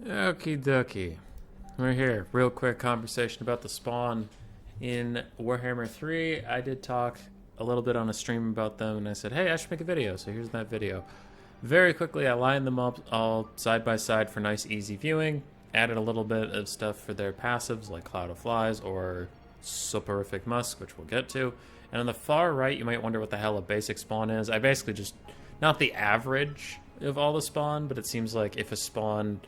Okie dokie. We're here. Real quick conversation about the spawn in Warhammer 3. I did talk a little bit on a stream about them, and I said, hey, I should make a video, so here's that video. Very quickly, I lined them up all side by side for nice, easy viewing. Added a little bit of stuff for their passives, like Cloud of Flies or Soporific Musk, which we'll get to. And on the far right, you might wonder what the hell a basic spawn is. I basically just, not the average of all the spawn, but it seems like if a spawn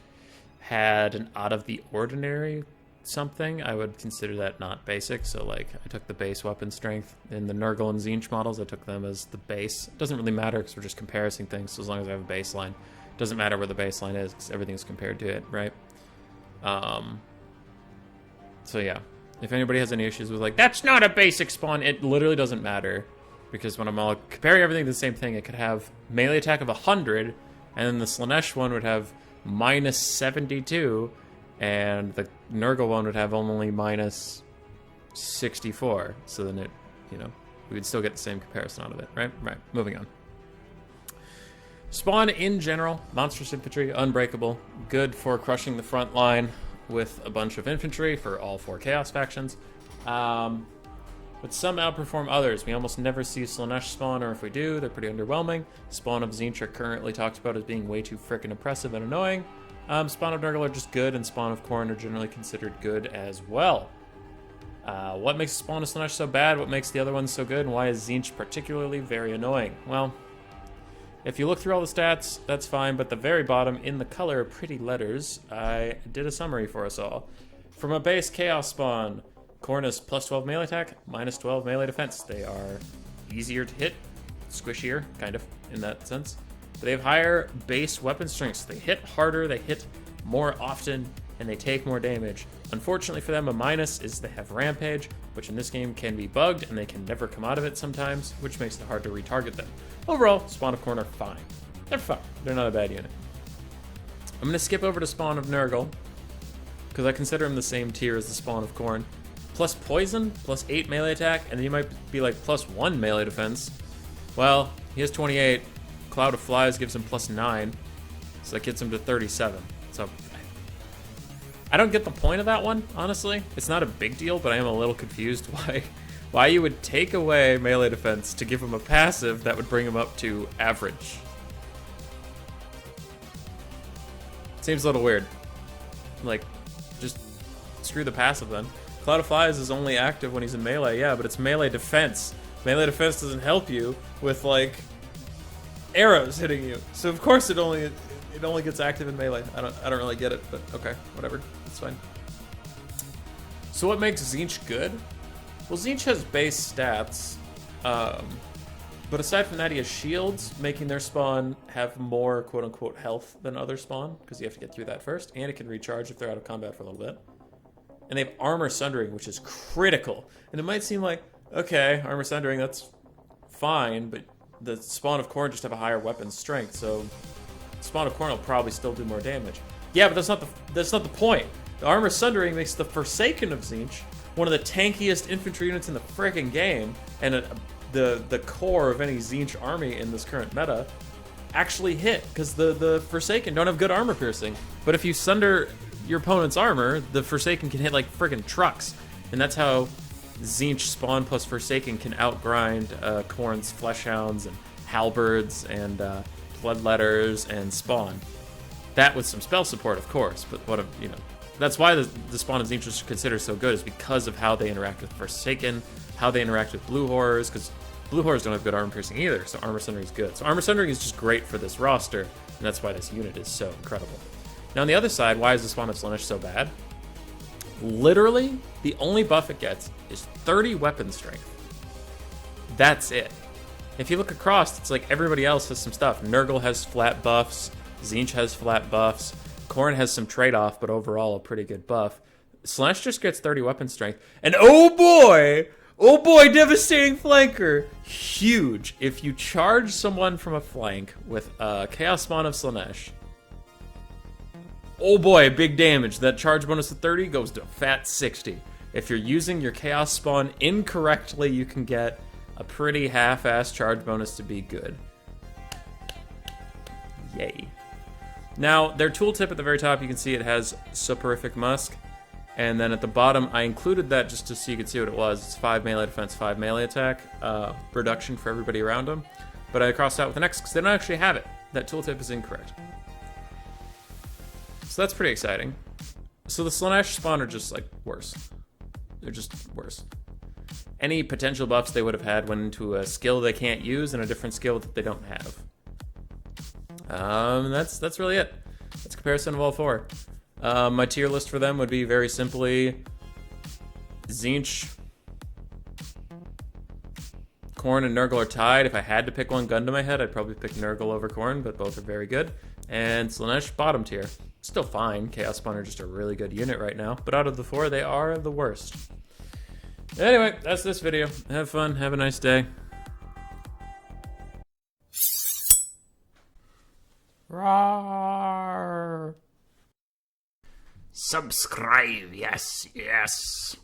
had an out of the ordinary something, I would consider that not basic. So like I took the base weapon strength in the Nurgle and Tzeentch models. I took them as the base. It doesn't really matter because we're just comparing things. So as long as I have a baseline, it doesn't matter where the baseline is because everything's compared to it, right? So yeah, if anybody has any issues with like, that's not a basic spawn, it literally doesn't matter, because when I'm all comparing everything to the same thing, it could have melee attack of 100, and then the Slaanesh one would have minus 72, and the Nurgle one would have only minus 64. So then it, we would still get the same comparison out of it, right? Right, moving on. Spawn in general, monstrous infantry, unbreakable, good for crushing the front line with a bunch of infantry for all four Chaos factions. But some outperform others. We almost never see Slaanesh spawn, or if we do, they're pretty underwhelming. Spawn of Tzeentch are currently talked about as being way too frickin' oppressive and annoying. Spawn of Nurgle are just good, and Spawn of Khorne are generally considered good as well. What makes Spawn of Slaanesh so bad? What makes the other ones so good? And why is Tzeentch particularly very annoying? Well, if you look through all the stats, that's fine, but the very bottom, in the color pretty letters, I did a summary for us all. From a base Chaos spawn, Khorne is plus 12 melee attack, minus 12 melee defense. They are easier to hit, squishier, kind of, in that sense. But they have higher base weapon strength, so they hit harder, they hit more often, and they take more damage. Unfortunately for them, a minus is they have Rampage, which in this game can be bugged, and they can never come out of it sometimes, which makes it hard to retarget them. Overall, Spawn of Khorne are fine. They're fine. They're not a bad unit. I'm going to skip over to Spawn of Nurgle, because I consider him the same tier as the Spawn of Khorne. Plus poison, plus 8 melee attack, and then you might be like plus 1 melee defense. Well, he has 28. Cloud of Flies gives him plus 9, so that gets him to 37. So I don't get the point of that one, honestly. It's not a big deal, but I am a little confused why you would take away melee defense to give him a passive that would bring him up to average. Seems a little weird. Like, just screw the passive then. Cloud of Flies is only active when he's in melee, yeah, but it's melee defense. Melee defense doesn't help you with, like, arrows hitting you. So of course it only gets active in melee. I don't really get it, but okay, whatever. It's fine. So what makes Tzeentch good? Well, Tzeentch has base stats, but aside from that, he has shields, making their spawn have more quote-unquote health than other spawn, because you have to get through that first, and it can recharge if they're out of combat for a little bit. And they have armor sundering, which is critical. And it might seem like, okay, armor sundering, that's fine, but the Spawn of Khorne just have a higher weapon strength, so Spawn of Khorne will probably still do more damage. Yeah, but that's not the point. The armor sundering makes the Forsaken of Tzeentch one of the tankiest infantry units in the frickin' game, and the core of any Tzeentch army in this current meta actually hit, because the Forsaken don't have good armor piercing. But if you sunder your opponent's armor, the Forsaken can hit like friggin' trucks, and that's how Tzeentch spawn plus Forsaken can outgrind Khorne's Fleshhounds and Halberds and Bloodletters and Spawn. That with some spell support, of course, but that's why the Spawn of Tzeentch is considered so good, is because of how they interact with Forsaken, how they interact with Blue Horrors, because Blue Horrors don't have good armor piercing either, so armor sundering is good. So armor sundering is just great for this roster, and that's why this unit is so incredible. Now on the other side, why is the Spawn of Slaanesh so bad? Literally, the only buff it gets is 30 weapon strength. That's it. If you look across, it's like everybody else has some stuff. Nurgle has flat buffs, Tzeentch has flat buffs, Khorne has some trade-off, but overall a pretty good buff. Slaanesh just gets 30 weapon strength, and oh boy, devastating flanker. Huge. If you charge someone from a flank with a Chaos Spawn of Slaanesh, oh boy, big damage. That charge bonus of 30 goes to a fat 60. If you're using your Chaos Spawn incorrectly, you can get a pretty half-ass charge bonus to be good. Yay. Now, their tooltip at the very top, you can see it has Soporific Musk. And then at the bottom, I included that just so you could see what it was. It's 5 melee defense, 5 melee attack, reduction for everybody around them. But I crossed out with an X because they don't actually have it. That tooltip is incorrect. So that's pretty exciting. So the Slaanesh spawn are just, like, worse. They're just worse. Any potential buffs they would have had went into a skill they can't use and a different skill that they don't have. That's really it. That's a comparison of all four. My tier list for them would be very simply Tzeentch, Khorne, and Nurgle are tied. If I had to pick one gun to my head, I'd probably pick Nurgle over Khorne, but both are very good. And Slaanesh, bottom tier. Still fine. Chaos Spawn are just a really good unit right now, but out of the four, they are the worst. Anyway, that's this video. Have fun. Have a nice day. Roar. Subscribe, yes, yes.